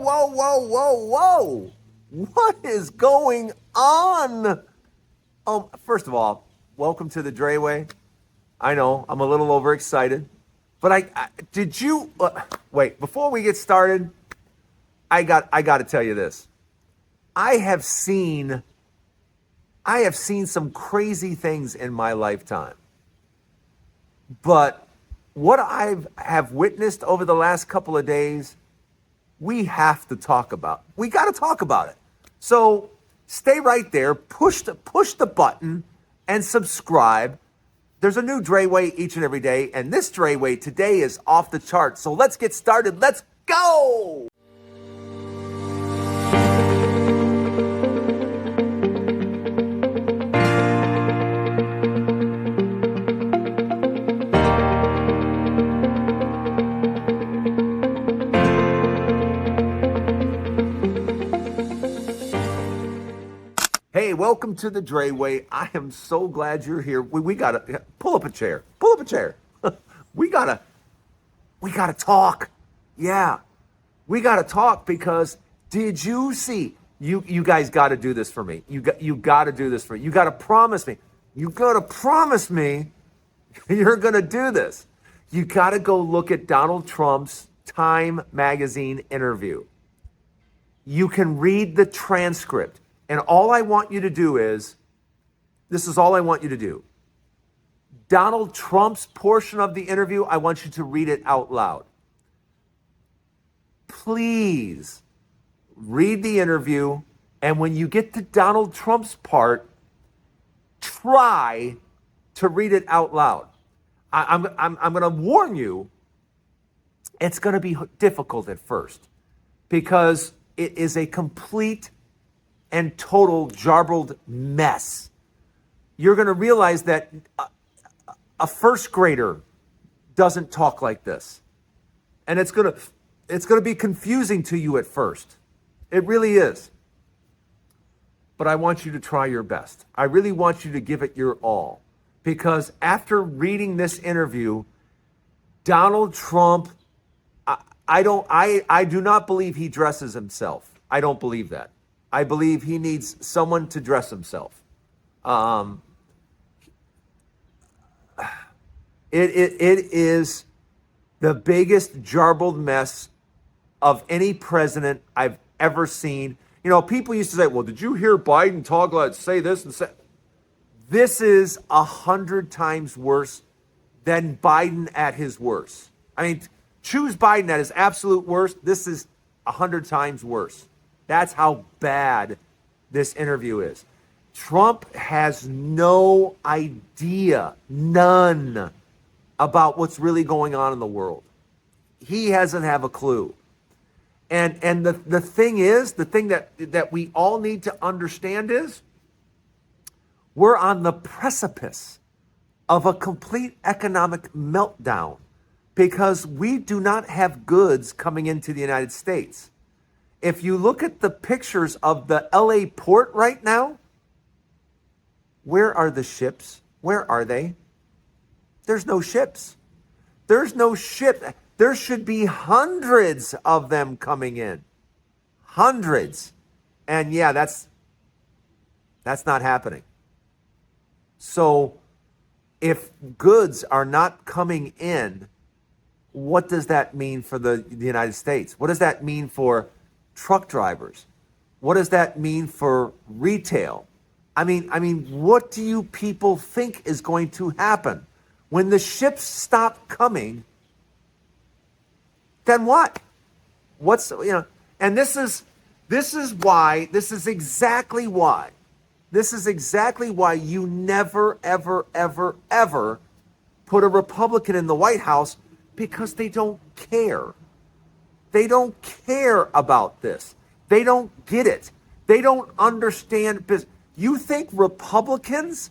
whoa. What is going on? First of all, welcome to the Dray Way. I know, I'm a little overexcited. But did you, wait, before we get started, I got to tell you this. I have seen some crazy things in my lifetime. But what I have witnessed over the last couple of days, we have to talk about. We got to talk about it. So stay right there, push the button and subscribe. There's a new Dray Way each and every day, and this Dray Way today is off the charts. So let's get started. Let's go. Hey, welcome to the Dray Way. I am so glad you're here. We gotta pull up a chair. we gotta talk. Yeah, we gotta talk because did you see? You guys got to do this for me. You got to do this for me. You got to promise me. You got to promise me you're gonna do this. You got to go look at Donald Trump's Time magazine interview. You can read the transcript. And all I want you to do is, this is all I want you to do. Donald Trump's portion of the interview, I want you to read it out loud. Please read the interview. And when you get to Donald Trump's part, try to read it out loud. I'm going to warn you, it's going to be difficult at first because it is a complete and total jarbled mess. You're going to realize that a first grader doesn't talk like this. And it's going to be confusing to you at first. It really is. But I want you to try your best. I really want you to give it your all. Because after reading this interview, Donald Trump, I do not believe he dresses himself. I don't believe that. I believe he needs someone to dress himself. It is the biggest jarbled mess of any president I've ever seen. You know, people used to say, well, did you hear Biden talk like say this and say? This is 100 times worse than Biden at his worst. I mean, choose Biden at his absolute worst. This is 100 times worse. That's how bad this interview is. Trump has no idea, none, about what's really going on in the world. He doesn't have a clue. And the thing is, the thing that we all need to understand is we're on the precipice of a complete economic meltdown because we do not have goods coming into the United States. If you look at the pictures of the LA port right now, where are the ships? Where are they? There's no ships. There's no ship. There should be hundreds of them coming in. Hundreds. And yeah, that's not happening. So if goods are not coming in, what does that mean for the United States? What does that mean for truck drivers? What does that mean for retail? I mean, what do you people think is going to happen? When the ships stop coming, then what? And this is exactly why you never, ever put a Republican in the White House, because they don't care. They don't care about this. They don't get it. They don't understand business. You think Republicans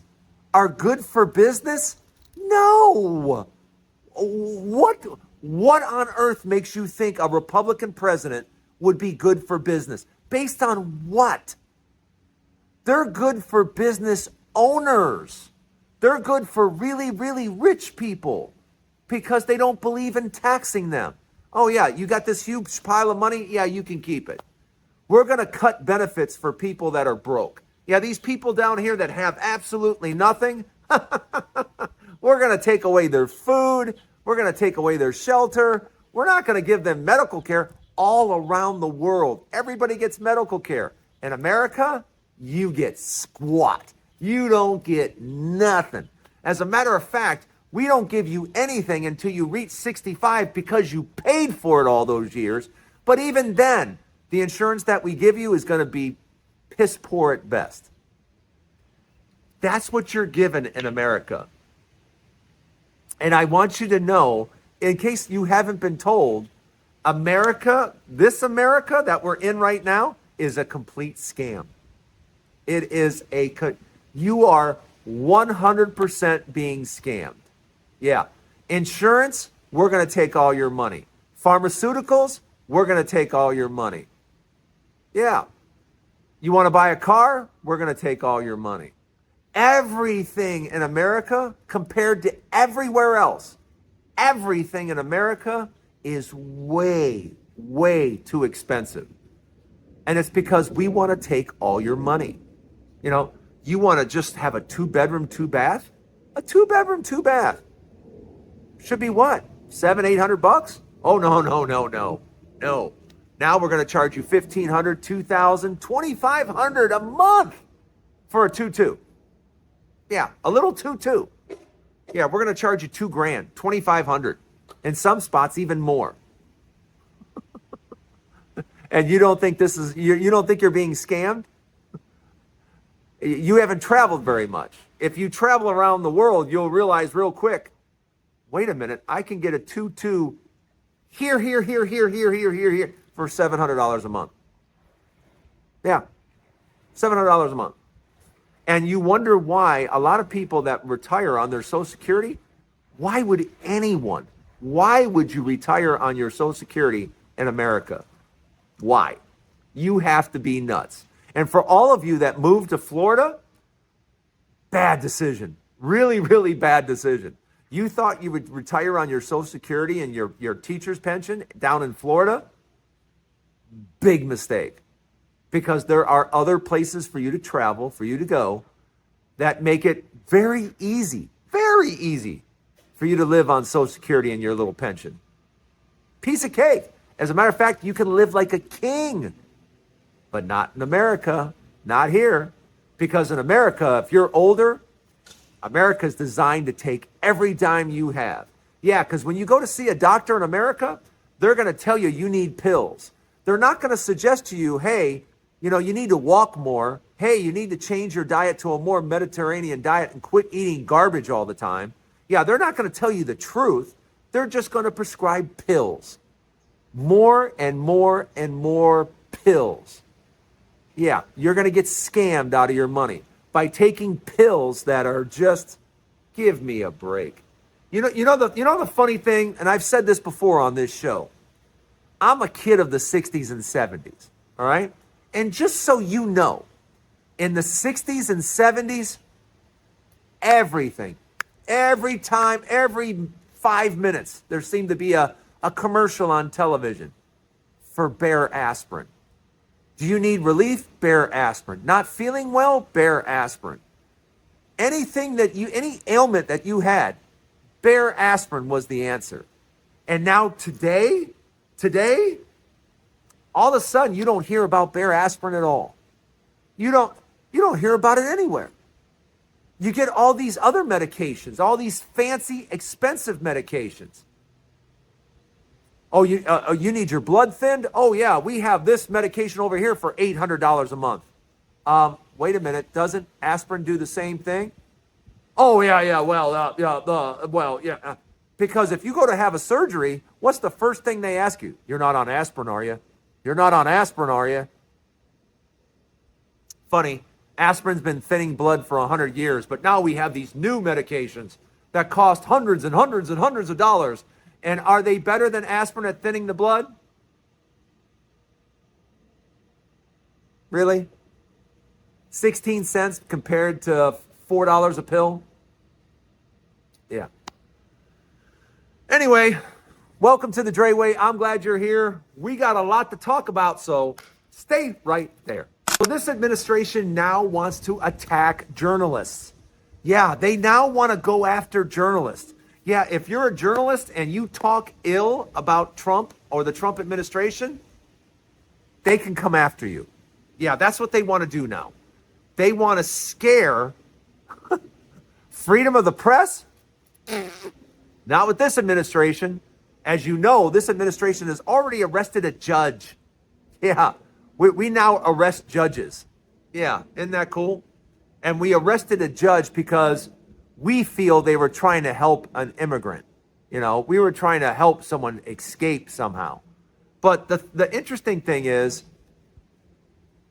are good for business? No. What on earth makes you think a Republican president would be good for business? Based on what? They're good for business owners. They're good for really, really rich people because they don't believe in taxing them. Oh, yeah, you got this huge pile of money? Yeah, you can keep it. We're going to cut benefits for people that are broke. Yeah, these people down here that have absolutely nothing, we're going to take away their food. We're going to take away their shelter. We're not going to give them medical care. All around the world, everybody gets medical care. In America, you get squat. You don't get nothing. As a matter of fact, we don't give you anything until you reach 65 because you paid for it all those years. But even then, the insurance that we give you is going to be piss poor at best. That's what you're given in America. And I want you to know, in case you haven't been told, America, this America that we're in right now, is a complete scam. It is you are 100% being scammed. Yeah. Insurance, we're going to take all your money. Pharmaceuticals, we're going to take all your money. Yeah. You want to buy a car? We're going to take all your money. Everything in America compared to everywhere else, everything in America is way, way too expensive. And it's because we want to take all your money. You know, you want to just have a 2-bedroom, 2-bath? A 2-bedroom, 2-bath. Should be what? $700-800? Oh, no. No. Now we're going to charge you $1,500, $2,000, $2,500 a month for a 2-2. Yeah, a little 2-2. Yeah, we're going to charge you $2,000, $2,500. In some spots, even more. And you don't think you don't think you're being scammed? You haven't traveled very much. If you travel around the world, you'll realize real quick, wait a minute, I can get a 2-2 here for $700 a month. Yeah, $700 a month. And you wonder why a lot of people that retire on their Social Security, why would you retire on your Social Security in America? Why? You have to be nuts. And for all of you that moved to Florida, bad decision. Really, really bad decision. You thought you would retire on your Social Security and your teacher's pension down in Florida? Big mistake. Because there are other places for you to travel, for you to go, that make it very easy for you to live on Social Security and your little pension. Piece of cake. As a matter of fact, you can live like a king, but not in America, not here. Because in America, if you're older, America's designed to take every dime you have. Yeah, because when you go to see a doctor in America, they're going to tell you you need pills. They're not going to suggest to you, hey, you need to walk more. Hey, you need to change your diet to a more Mediterranean diet and quit eating garbage all the time. Yeah, they're not going to tell you the truth. They're just going to prescribe pills. More and more and more pills. Yeah, you're going to get scammed out of your money by taking pills that are just, give me a break. You know the funny thing, and I've said this before on this show. I'm a kid of the 60s and 70s, all right? And just so you know, in the 60s and 70s, everything, every time, every 5 minutes, there seemed to be a commercial on television for Bear aspirin. Do you need relief? Bear aspirin. Not feeling well? Bear aspirin. Any ailment that you had, Bear aspirin was the answer. And now today, all of a sudden you don't hear about Bear aspirin at all. You don't hear about it anywhere. You get all these other medications, all these fancy, expensive medications. Oh, you need your blood thinned? Oh, yeah, we have this medication over here for $800 a month. Wait a minute, doesn't aspirin do the same thing? Oh, yeah, well, yeah. Because if you go to have a surgery, what's the first thing they ask you? You're not on aspirin, are you? You're not on aspirin, are you? Funny, aspirin's been thinning blood for 100 years, but now we have these new medications that cost hundreds and hundreds and hundreds of dollars. And are they better than aspirin at thinning the blood? Really? 16 cents compared to $4 a pill? Yeah. Anyway, Welcome to the Dray Way. I'm glad you're here. We got a lot to talk about, so stay right there. So this administration now wants to attack journalists. Yeah, they now want to go after journalists. Yeah, if you're a journalist and you talk ill about Trump or the Trump administration, they can come after you. Yeah, that's what they want to do now. They want to scare freedom of the press. Not with this administration. As you know, this administration has already arrested a judge. Yeah, we now arrest judges. Yeah, isn't that cool? And we arrested a judge because we feel they were trying to help an immigrant. You know, we were trying to help someone escape somehow. But the interesting thing is,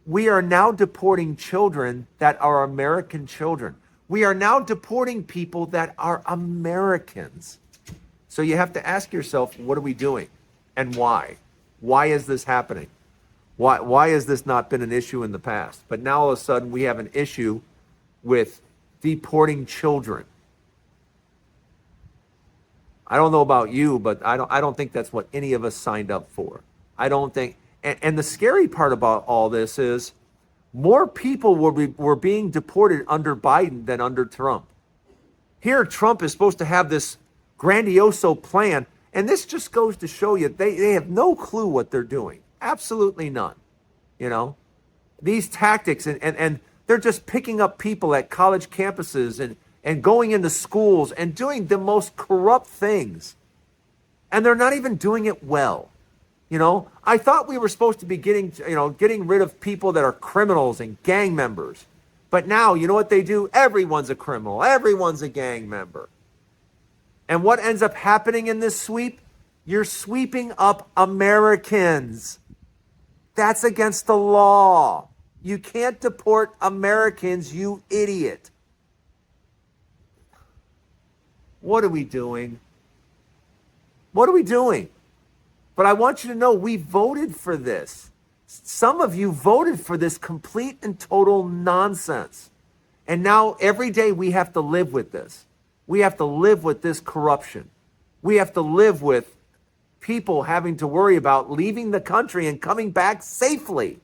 we are now deporting children that are American children. We are now deporting people that are Americans. So you have to ask yourself, what are we doing and why? Why is this happening? Why has this not been an issue in the past? But now all of a sudden we have an issue with deporting children. I don't know about you, but I don't think that's what any of us signed up for. I don't think, and the scary part about all this is more people were being deported under Biden than under Trump. Here, Trump is supposed to have this grandioso plan, and this just goes to show you they have no clue what they're doing. Absolutely none. You know, these tactics, and they're just picking up people at college campuses and going into schools and doing the most corrupt things. And they're not even doing it well. You know, I thought we were supposed to be getting rid of people that are criminals and gang members. But now, you know what they do? Everyone's a criminal. Everyone's a gang member. And what ends up happening in this sweep? You're sweeping up Americans. That's against the law. You can't deport Americans, you idiot. What are we doing? What are we doing? But I want you to know we voted for this. Some of you voted for this complete and total nonsense. And now every day we have to live with this. We have to live with this corruption. We have to live with people having to worry about leaving the country and coming back safely.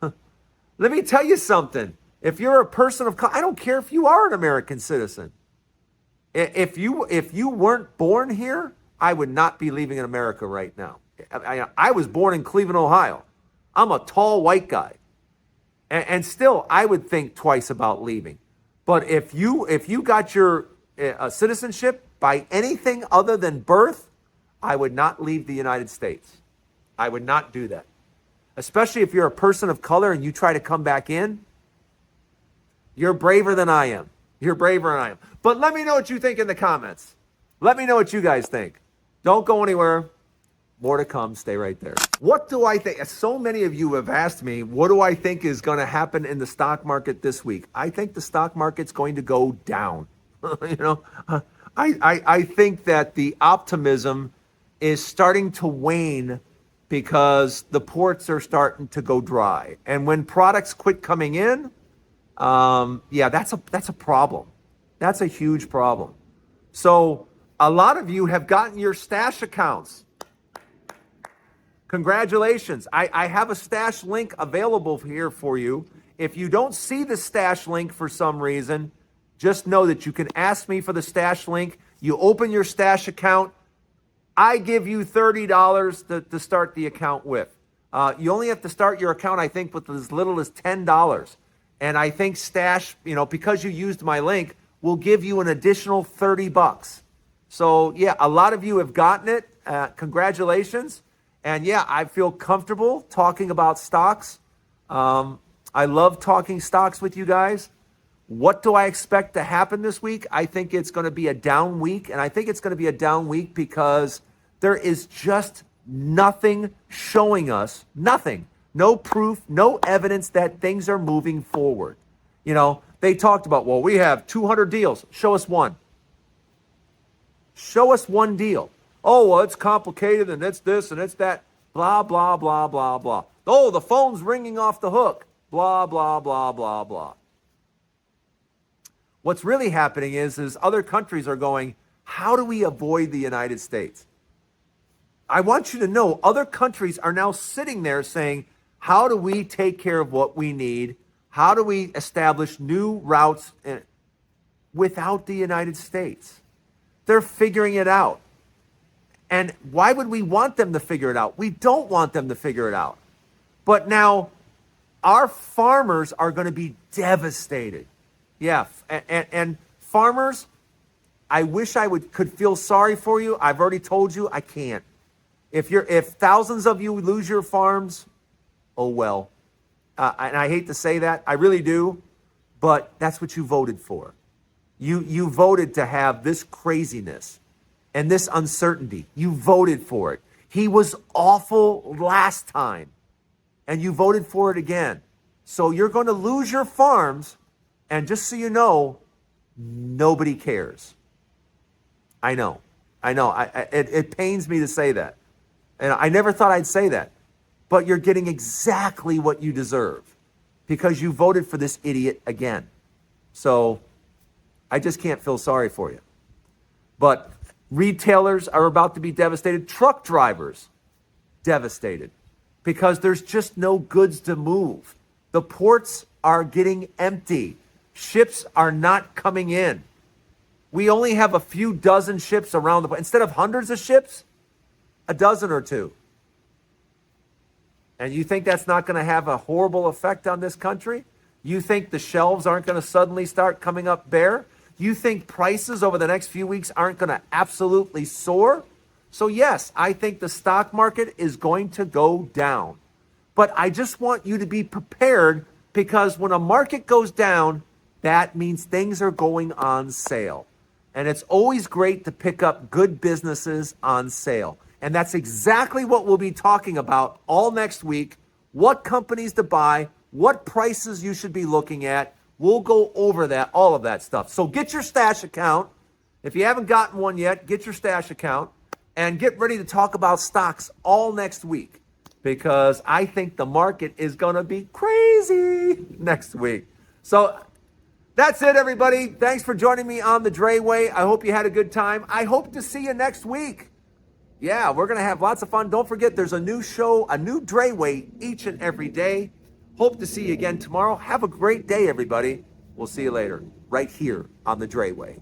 Let me tell you something. If you're a person of color, I don't care if you are an American citizen. If you weren't born here, I would not be leaving in America right now. I was born in Cleveland, Ohio. I'm a tall white guy. And still, I would think twice about leaving. But if you got your citizenship by anything other than birth, I would not leave the United States. I would not do that. Especially if you're a person of color and you try to come back in, you're braver than I am. You're braver than I am. But let me know what you think in the comments. Let me know what you guys think. Don't go anywhere. More to come. Stay right there. What do I think? So many of you have asked me, what do I think is going to happen in the stock market this week? I think the stock market's going to go down. I think that the optimism is starting to wane because the ports are starting to go dry. And when products quit coming in, that's a problem. That's a huge problem. So a lot of you have gotten your stash accounts. Congratulations. I have a stash link available here for you. If you don't see the stash link for some reason, just know that you can ask me for the stash link. You open your stash account. I give you $30 to start the account with. You only have to start your account, I think, with as little as $10. And I think Stash, because you used my link, will give you an additional $30. So, yeah, a lot of you have gotten it. Congratulations. And, yeah, I feel comfortable talking about stocks. I love talking stocks with you guys. What do I expect to happen this week? I think it's going to be a down week. And I think it's going to be a down week because there is just nothing showing us, nothing, no proof, no evidence that things are moving forward. They talked about, well, we have 200 deals. Show us one. Show us one deal. Oh, well, it's complicated and it's this and it's that. Blah, blah, blah, blah, blah. Oh, the phone's ringing off the hook. Blah, blah, blah, blah, blah. What's really happening is other countries are going, how do we avoid the United States? I want you to know other countries are now sitting there saying, how do we take care of what we need? How do we establish new routes without the United States? They're figuring it out. And why would we want them to figure it out? We don't want them to figure it out. But now our farmers are going to be devastated. Yeah, and farmers, I wish I could feel sorry for you. I've already told you I can't. If thousands of you lose your farms, oh well. And I hate to say that, I really do, but that's what you voted for. You voted to have this craziness and this uncertainty. You voted for it. He was awful last time, and you voted for it again. So you're going to lose your farms, and just so you know, nobody cares. I know. It pains me to say that. And I never thought I'd say that. But you're getting exactly what you deserve because you voted for this idiot again. So I just can't feel sorry for you. But retailers are about to be devastated. Truck drivers, devastated because there's just no goods to move. The ports are getting empty. Ships are not coming in. We only have a few dozen ships around the, instead of hundreds of ships, a dozen or two. And you think that's not going to have a horrible effect on this country? You think the shelves aren't going to suddenly start coming up bare? You think prices over the next few weeks aren't going to absolutely soar? So yes, I think the stock market is going to go down. But I just want you to be prepared because when a market goes down, that means things are going on sale. And it's always great to pick up good businesses on sale. And that's exactly what we'll be talking about all next week. What companies to buy, what prices you should be looking at. We'll go over that, all of that stuff. So get your stash account. If you haven't gotten one yet, get your stash account and get ready to talk about stocks all next week because I think the market is going to be crazy next week. So that's it, everybody. Thanks for joining me on the Dray Way. I hope you had a good time. I hope to see you next week. Yeah, we're going to have lots of fun. Don't forget, there's a new show, a new Dray Way each and every day. Hope to see you again tomorrow. Have a great day, everybody. We'll see you later, right here on the Dray Way.